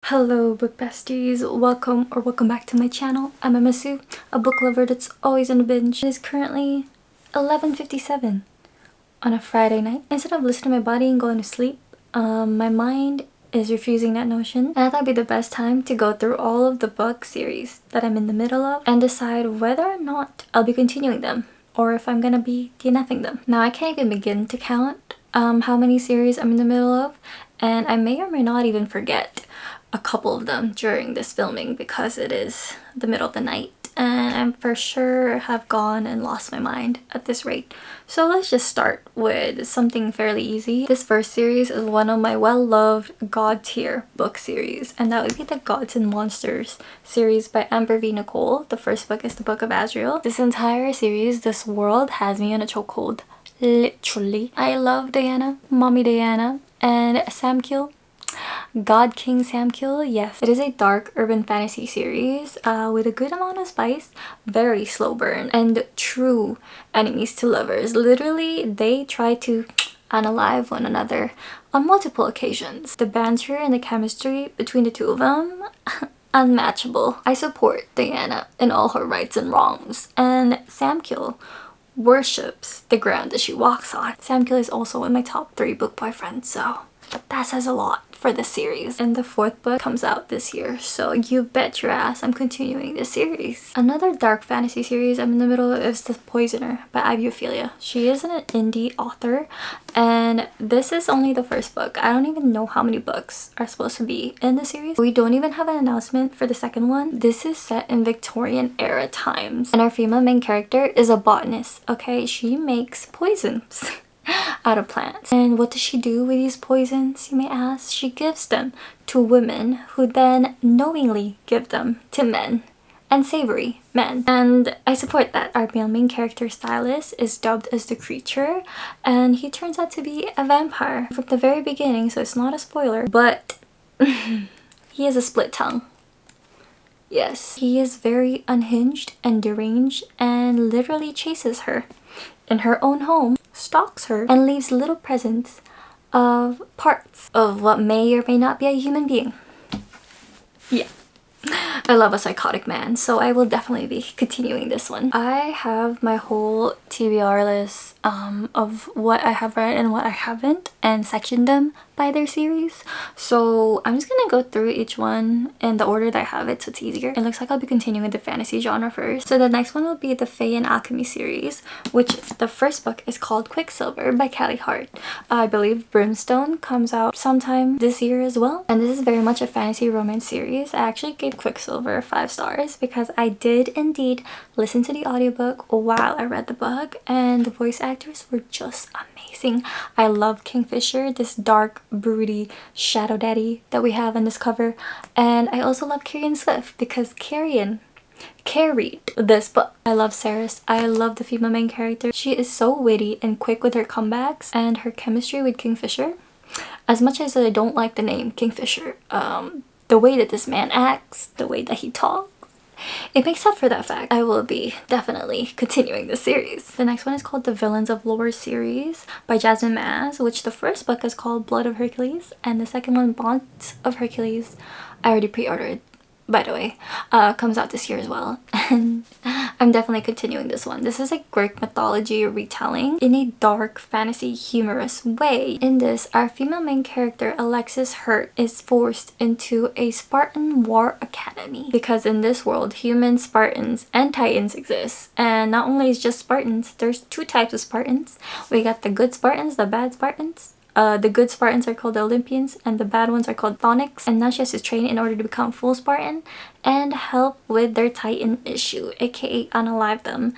Hello book besties, welcome back to my channel. I'm Emasu, a book lover that's always on a binge. It is currently 11:57 on a Friday night. Instead of listening to my body and going to sleep, my mind is refusing that notion, and I thought it'd be the best time to go through all of the book series that I'm in the middle of and decide whether or not I'll be continuing them or if I'm gonna be DNFing them. Now I can't even begin to count how many series I'm in the middle of, and I may or may not even forget a couple of them during this filming because it is the middle of the night and I'm for sure have gone and lost my mind at this rate. So let's just start with something fairly easy. This first series is one of my well-loved god tier book series, and that would be the Gods and Monsters series by Amber V. Nicole. The first book is the Book of Azrael. This entire series, this world has me in a chokehold. Literally. I love Diana, Mommy Diana, and Samkiel. God King Samkiel, yes. It is a dark urban fantasy series with a good amount of spice, very slow burn, and true enemies to lovers. Literally, they try to unalive one another on multiple occasions. The banter and the chemistry between the two of them, unmatchable. I support Diana in all her rights and wrongs, and Samkiel worships the ground that she walks on. Samkiel is also in my top 3 book boyfriends, so that says a lot for this series. And the 4th book comes out this year, so you bet your ass I'm continuing this series. Another dark fantasy series I'm in the middle of is The Poisoner by Ivy Ophelia. She is an indie author, and this is only the first book. I don't even know how many books are supposed to be in the series. We don't even have an announcement for the second one. This is set in Victorian era times, and our female main character is a botanist, okay? She makes poisons out of plants. And what does she do with these poisons, you may ask? She gives them to women who then knowingly give them to men, and savory men. And I support that. Our male main character Stylist is dubbed as the Creature, and he turns out to be a vampire from the very beginning, so it's not a spoiler, but he has a split tongue. Yes, he is very unhinged and deranged and literally chases her in her own home, stalks her, and leaves little presents of parts of what may or may not be a human being. Yeah. I love a psychotic man, so I will definitely be continuing this one. I have my whole TBR list of what I have read and what I haven't, and sectioned them by their series. So I'm just gonna go through each one in the order that I have it so it's easier. It looks like I'll be continuing the fantasy genre first. So the next one will be the Fae and Alchemy series, which the first book is called Quicksilver by Callie Hart. I believe Brimstone comes out sometime this year as well. And this is very much a fantasy romance series. I actually gave Quicksilver 5 stars because I did indeed listen to the audiobook while I read the book, and the voice actors were just amazing. I love Kingfisher, this dark, broody shadow daddy that we have on this cover, and I also love Carrion Swift because Carrion carried this book. I love Saris. I love the female main character. She is so witty and quick with her comebacks, and her chemistry with Kingfisher. As much as I don't like the name Kingfisher, the way that this man acts, the way that he talks, it makes up for that fact. I will be definitely continuing the series. The next one is called the Villains of Lore series by Jasmine Maz, which the first book is called Blood of Hercules, and the second one, Bonds of Hercules, I already pre-ordered, by the way, comes out this year as well. And I'm definitely continuing this one. This is a Greek mythology retelling in a dark fantasy humorous way. In this, our female main character Alexis Hurt is forced into a Spartan war academy because in this world human Spartans and Titans exist, and not only is just Spartans, there's 2 types of Spartans. We got the good Spartans, the bad Spartans. The good Spartans are called the Olympians and the bad ones are called Chthonics, and now she has to train in order to become full Spartan and help with their Titan issue, aka unalive them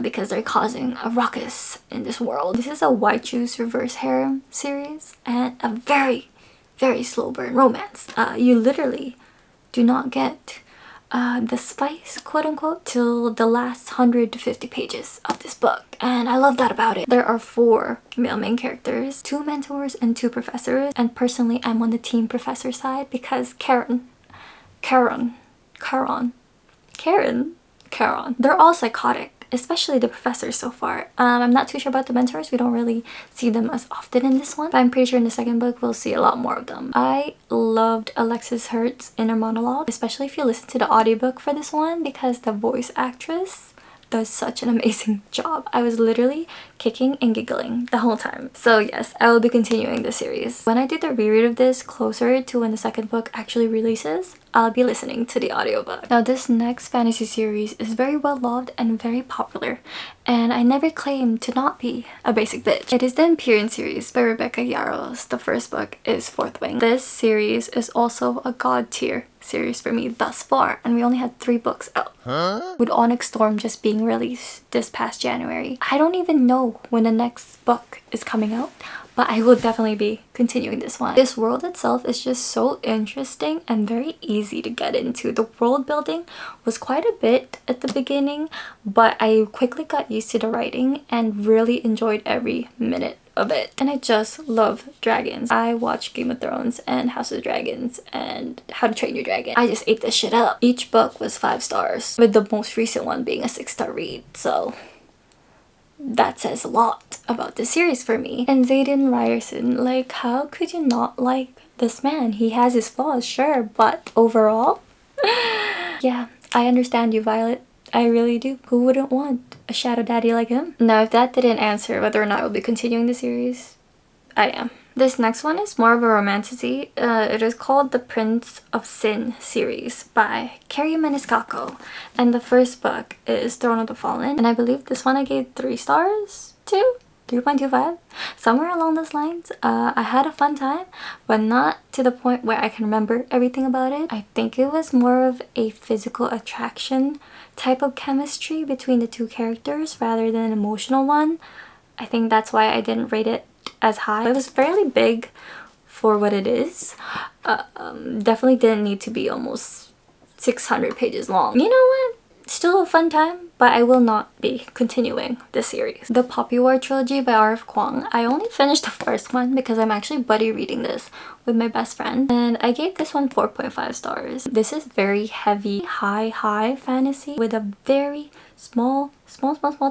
because they're causing a ruckus in this world. This is a White Juice reverse harem series and a very, very slow burn romance. You literally do not get the spice, quote unquote, till the last 100 to 50 pages of this book, and I love that about it. There are 4 male main characters, 2 mentors and 2 professors, and personally I'm on the team professor side because Karen, they're all psychotic especially the professors so far. I'm not too sure about the mentors. We don't really see them as often in this one, but I'm pretty sure in the second book we'll see a lot more of them. I loved Alexis Hurt's inner monologue, especially if you listen to the audiobook for this one, because the voice actress does such an amazing job. I was literally kicking and giggling the whole time. So yes, I will be continuing the series. When I do the reread of this closer to when the second book actually releases, I'll be listening to the audiobook. Now this next fantasy series is very well loved and very popular, and I never claimed to not be a basic bitch. It is the Empyrean series by Rebecca Yarros. The first book is Fourth Wing. This series is also a god tier series for me thus far, and we only had 3 books out. With Onyx Storm just being released this past January, I don't even know when the next book is coming out, but I will definitely be continuing this one. This world itself is just so interesting and very easy to get into. The world building was quite a bit at the beginning, but I quickly got used to the writing and really enjoyed every minute of it. And I just love dragons. I watched Game of Thrones and House of Dragons and How to Train Your Dragon. I just ate this shit up. Each book was 5 stars, with the most recent one being a 6-star read. So that says a lot about the series for me. And Xaden Ryerson, like, how could you not like this man? He has his flaws, sure, but overall, yeah, I understand you, Violet. I really do. Who wouldn't want a shadow daddy like him? Now, if that didn't answer whether or not I will be continuing the series, I am. This next one is more of a romantasy. It is called The Prince of Sin series by Carrie Maniscalco. And the first book is Throne of the Fallen. And I believe this one I gave 3 stars to? 3.25? Somewhere along those lines. I had a fun time, but not to the point where I can remember everything about it. I think it was more of a physical attraction type of chemistry between the 2 characters rather than an emotional one. I think that's why I didn't rate it as high. It was fairly big for what it is. Definitely didn't need to be almost 600 pages long. You know what? Still a fun time, but I will not be continuing this series. The Poppy War trilogy by R.F. Kuang. I only finished the first one because I'm actually buddy reading this with my best friend, and I gave this one 4.5 stars. This is very heavy, high fantasy with a very small,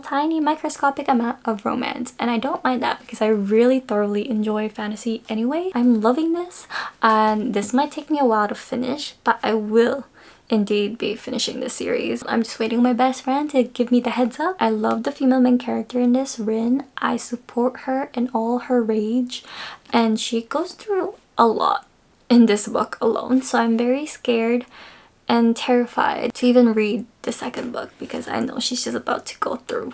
tiny, microscopic amount of romance, and I don't mind that because I really thoroughly enjoy fantasy anyway. I'm loving this, and this might take me a while to finish, but I will indeed be finishing this series. I'm just waiting on my best friend to give me the heads up. I love the female main character in this, Rin. I support her in all her rage, and she goes through a lot in this book alone, so I'm very scared and terrified to even read the second book because I know she's just about to go through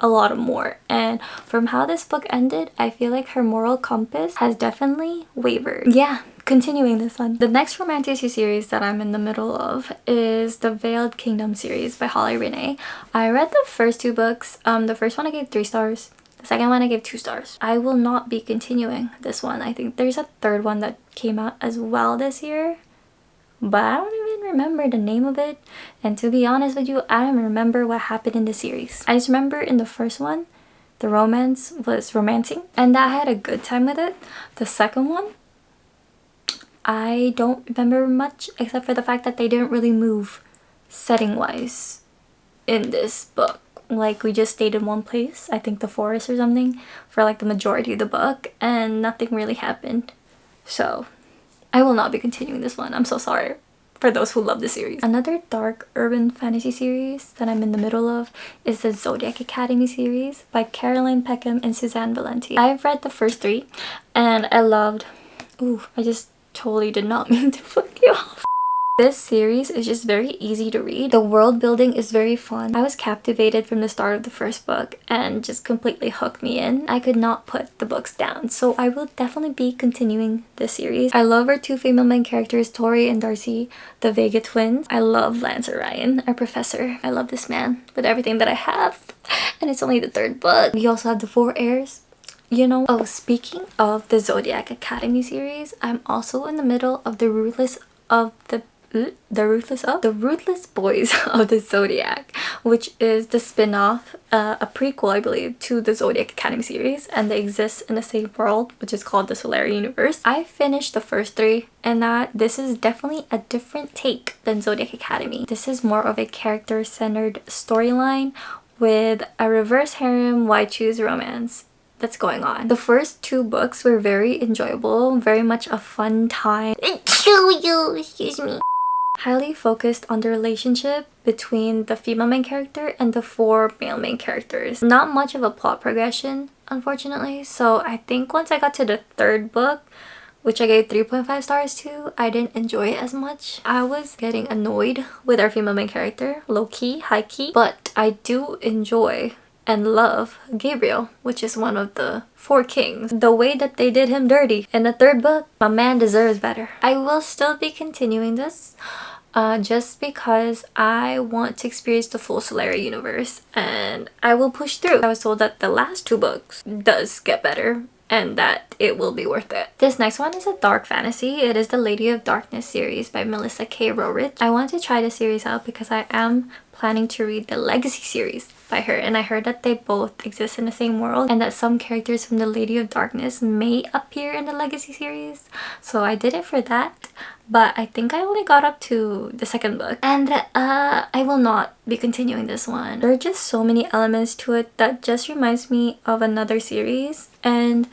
a lot more. And from how this book ended, I feel like her moral compass has definitely wavered. Yeah, continuing this one. The next romantic series that I'm in the middle of is the Veiled Kingdom series by Holly Renee. I read the first 2 books. The first one I gave 3 stars. The second one I gave 2 stars. I will not be continuing this one. I think there's a third one that came out as well this year, but I don't even remember the name of it, and to be honest with you, I don't remember what happened in the series. I just remember in the first one the romance was romancing and I had a good time with it. The second one, I don't remember much except for the fact that they didn't really move setting wise in this book. Like, we just stayed in one place, I think the forest or something, for like the majority of the book, and nothing really happened. So I will not be continuing this one. I'm so sorry for those who love the series. Another dark urban fantasy series that I'm in the middle of is the Zodiac Academy series by Caroline Peckham and Suzanne Valenti. I've read the first 3 and I loved... Ooh, I just totally did not mean to flick you off. This series is just very easy to read. The world building is very fun. I was captivated from the start of the first book and just completely hooked me in. I could not put the books down, so I will definitely be continuing this series. I love our 2 female main characters, Tori and Darcy, the Vega twins. I love Lance Orion, our professor. I love this man with everything that I have, and it's only the 3rd book. We also have the 4 heirs. You know, oh, speaking of the Zodiac Academy series, I'm also in the middle of the Ruthless Boys of the Zodiac, which is the spin-off, a prequel I believe, to the Zodiac Academy series, and they exist in the same world, which is called the Solari universe. I finished the first 3 and this is definitely a different take than Zodiac Academy. This is more of a character-centered storyline with a reverse harem why choose romance that's going on. The first 2 books were very enjoyable, very much a fun time. Excuse me. Highly focused on the relationship between the female main character and the 4 male main characters. Not much of a plot progression, unfortunately. So I think once I got to the 3rd book, which I gave 3.5 stars to, I didn't enjoy it as much. I was getting annoyed with our female main character, low-key, high-key, but I do enjoy and love Gabriel, which is one of the 4 kings. The way that they did him dirty in the 3rd book, my man deserves better. I will still be continuing this just because I want to experience the full Solaria universe, and I will push through. I was told that the last 2 books does get better and that it will be worth it. This next one is a dark fantasy. It is the Lady of Darkness series by Melissa K. Rorich. I want to try the series out because I am planning to read the Legacy series by her, and I heard that they both exist in the same world and that some characters from the Lady of Darkness may appear in the Legacy series. So I did it for that, but I think I only got up to the 2nd book, and I will not be continuing this one. There are just so many elements to it that just reminds me of another series, and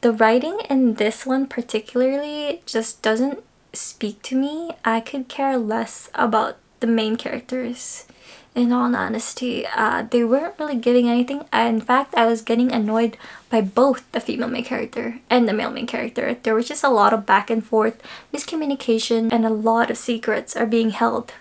the writing in this one particularly just doesn't speak to me. I could care less about the main characters. In all honesty, they weren't really giving anything. In fact, I was getting annoyed by both the female main character and the male main character. There was just a lot of back and forth, miscommunication, and a lot of secrets are being held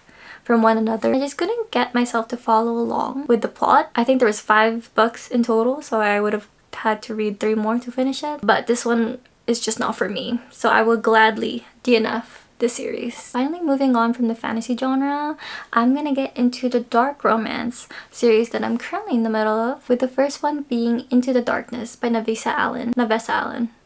from one another. I just couldn't get myself to follow along with the plot. I think there was 5 books in total, so I would have had to read 3 more to finish it. But this one is just not for me, so I will gladly DNF this series. Finally, moving on from the fantasy genre, I'm gonna get into the dark romance series that I'm currently in the middle of, with the first one being Into the Darkness by Navessa Allen.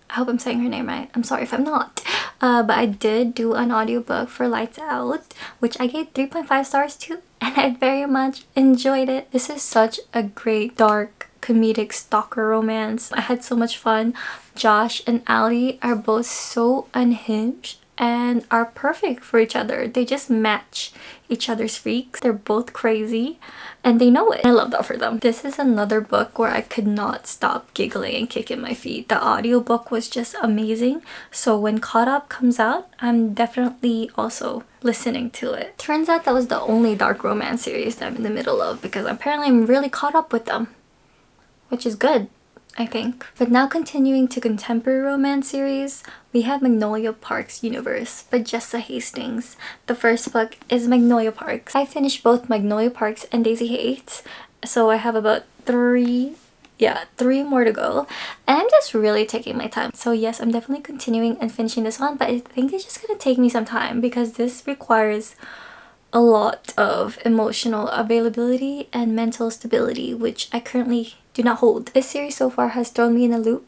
I hope I'm saying her name right. I'm sorry if I'm not. But I did do an audiobook for Lights Out, which I gave 3.5 stars to, and I very much enjoyed it. This is such a great dark comedic stalker romance. I had so much fun. Josh and Allie are both so unhinged and are perfect for each other. They just match each other's freaks. They're both crazy and they know it. I love that for them. This is another book where I could not stop giggling and kicking my feet. The audiobook was just amazing. So when Caught Up comes out, I'm definitely also listening to it. Turns out that was the only dark romance series that I'm in the middle of, because apparently I'm really caught up with them, which is good, I think. But now continuing to contemporary romance series, we have Magnolia Park's Universe by Jessa Hastings. The first book is Magnolia Parks. I finished both Magnolia Parks and Daisy Hates, so I have about 3 more to go, and I'm just really taking my time. So yes, I'm definitely continuing and finishing this one, but I think it's just gonna take me some time because this requires a lot of emotional availability and mental stability, which I currently do not hold. This series so far has thrown me in a loop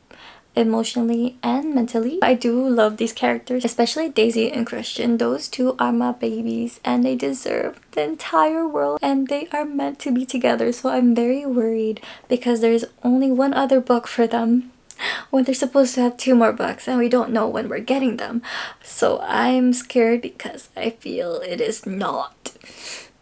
emotionally and mentally. I do love these characters, especially Daisy and Christian. Those 2 are my babies and they deserve the entire world and they are meant to be together. So I'm very worried because there's only 1 other book for them when they're supposed to have 2 more books and we don't know when we're getting them. So I'm scared because I feel it is not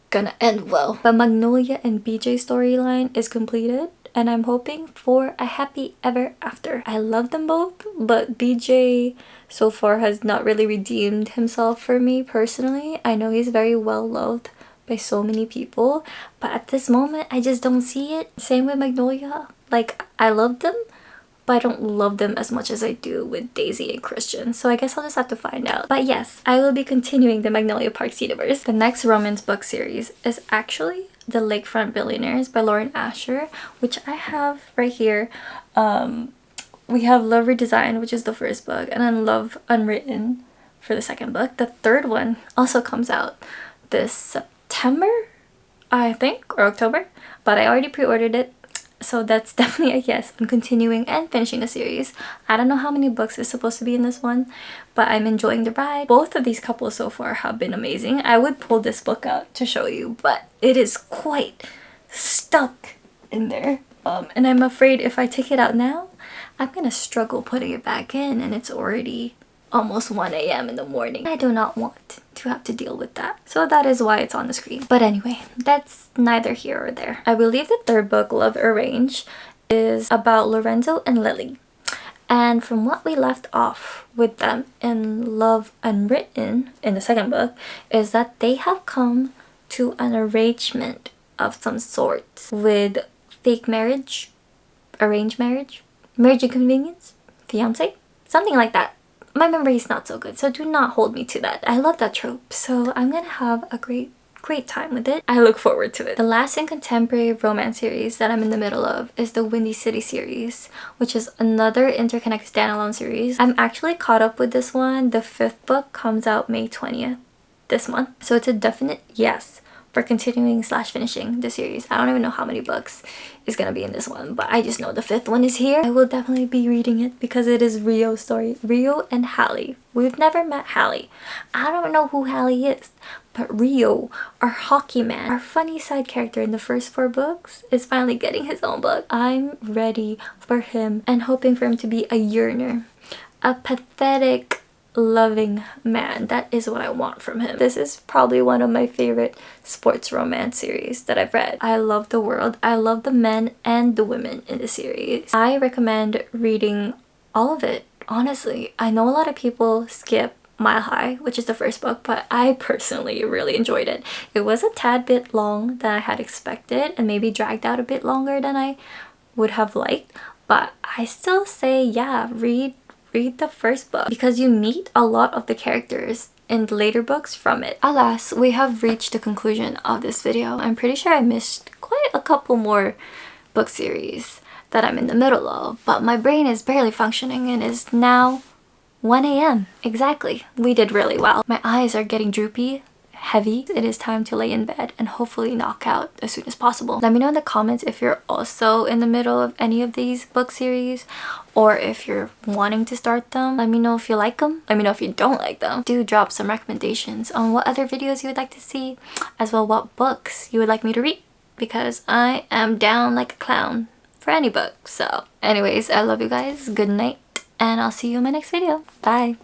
gonna end well. But Magnolia and BJ storyline is completed and I'm hoping for a happy ever after. I love them both, but BJ so far has not really redeemed himself for me personally. I know he's very well loved by so many people, but at this moment I just don't see it. Same with Magnolia. Like, I love them, but I don't love them as much as I do with Daisy and Christian. So I guess I'll just have to find out. But yes, I will be continuing the Magnolia Parks universe. The next romance book series is actually The Lakefront Billionaires by Lauren Asher, which I have right here. We have Love Redesigned, which is the first book, and then Love Unwritten for the second book. The third one also comes out this September, I think, or October, but I already pre-ordered it. So that's definitely a yes. I'm continuing and finishing the series. I don't know how many books is supposed to be in this one, but I'm enjoying the ride. Both of these couples so far have been amazing. I would pull this book out to show you, but it is quite stuck in there. And I'm afraid if I take it out now, I'm gonna struggle putting it back in, and it's already almost 1 a.m. in the morning. I do not want to have to deal with that. So that is why it's on the screen. But anyway, that's neither here or there. I believe the third book, Love Arranged, is about Lorenzo and Lily. And from what we left off with them in Love Unwritten in the second book is that they have come to an arrangement of some sort with fake marriage, arranged marriage, marriage of convenience, fiance, something like that. My memory is not so good, so do not hold me to that. I love that trope, so I'm gonna have a great time with it. I look forward to it. The last in contemporary romance series that I'm in the middle of is the Windy City series, which is another interconnected standalone series. I'm actually caught up with this one. The 5th book comes out May 20th this month, so it's a definite yes for continuing / finishing the series. I don't even know how many books is gonna be in this one, but I just know the 5th one is here. I will definitely be reading it because it is Rio's story. Rio and Hallie. We've never met Hallie. I don't know who Hallie is, but Rio, our hockey man, our funny side character in the first 4 books, is finally getting his own book. I'm ready for him and hoping for him to be a yearner, a pathetic, loving man. That is what I want from him. This is probably one of my favorite sports romance series that I've read. I love the world. I love the men and the women in the series. I recommend reading all of it, honestly. I know a lot of people skip Mile High, which is the first book, but I personally really enjoyed it. It was a tad bit long than I had expected and maybe dragged out a bit longer than I would have liked, but I still say, yeah, read the first book because you meet a lot of the characters in the later books from it. Alas, we have reached the conclusion of this video. I'm pretty sure I missed quite a couple more book series that I'm in the middle of, but my brain is barely functioning and is now 1 a.m. Exactly. We did really well. My eyes are getting droopy, heavy. It is time to lay in bed and hopefully knock out as soon as possible. Let me know in the comments if you're also in the middle of any of these book series or if you're wanting to start them. Let me know if you like them. Let me know if you don't like them. Do drop some recommendations on what other videos you would like to see, as well what books you would like me to read, because I am down like a clown for any book. So anyways, I love you guys. Good night, and I'll see you in my next video. Bye.